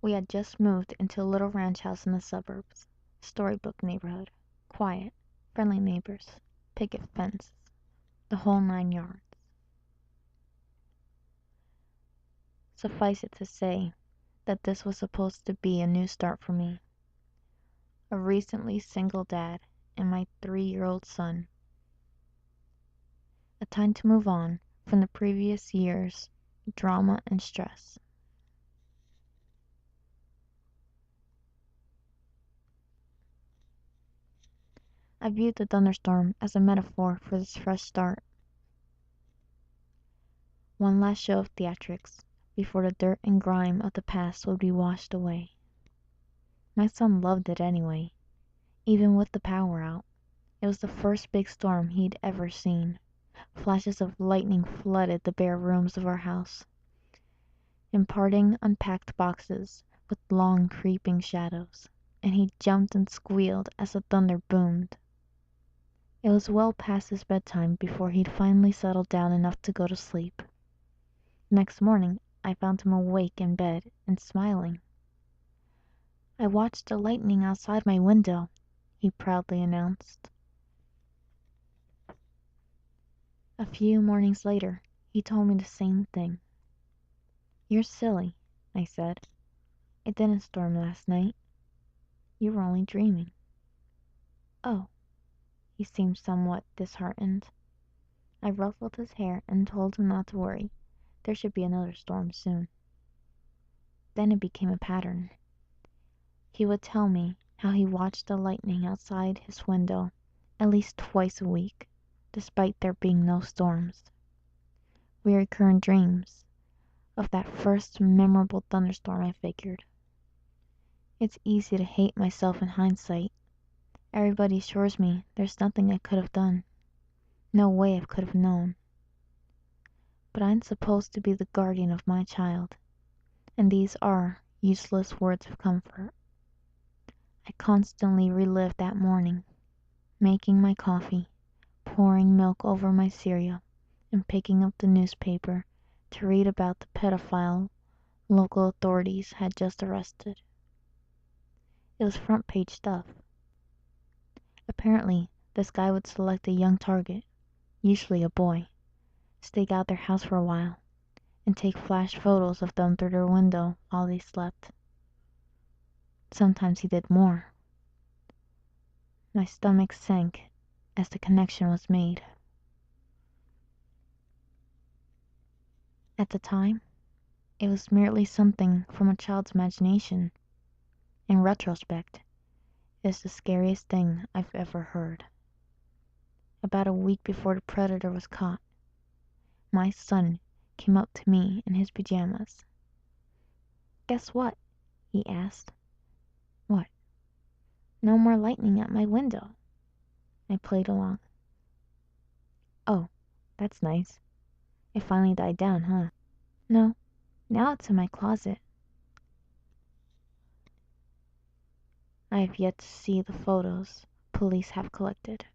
We had just moved into a little ranch house in the suburbs. Storybook neighborhood. Quiet, friendly neighbors, picket fence, the whole 9 yards. Suffice it to say that this was supposed to be a new start for me. A recently single dad and my 3-year-old son. A time to move on from the previous year's drama and stress. I viewed the thunderstorm as a metaphor for this fresh start. One last show of theatrics before the dirt and grime of the past would be washed away. My son loved it anyway, even with the power out. It was the first big storm he'd ever seen. Flashes of lightning flooded the bare rooms of our house, imparting unpacked boxes with long creeping shadows, and he jumped and squealed as the thunder boomed. It was well past his bedtime before he'd finally settled down enough to go to sleep. Next morning I found him awake in bed and smiling. "I watched the lightning outside my window," he proudly announced. A few mornings later he told me the same thing. "You're silly," I said. "It didn't storm last night. You were only dreaming." "Oh." He seemed somewhat disheartened. I ruffled his hair and told him not to worry. There should be another storm soon. Then it became a pattern. He would tell me how he watched the lightning outside his window at least twice a week, despite there being no storms. Recurrent dreams of that first memorable thunderstorm, I figured. It's easy to hate myself in hindsight. Everybody assures me there's nothing I could have done. No way I could have known. But I'm supposed to be the guardian of my child, and these are useless words of comfort. I constantly relived that morning, making my coffee, pouring milk over my cereal, and picking up the newspaper to read about the pedophile local authorities had just arrested. It was front page stuff. Apparently, this guy would select a young target, usually a boy, stake out their house for a while, and take flash photos of them through their window while they slept. Sometimes he did more. My stomach sank as the connection was made. At the time, it was merely something from a child's imagination. In retrospect, it is the scariest thing I've ever heard. About a week before the predator was caught, my son came up to me in his pajamas. "Guess what?" he asked. "What?" "No more lightning at my window." I played along. "Oh, that's nice. It finally died down, huh?" "No, now it's in my closet." I have yet to see the photos police have collected.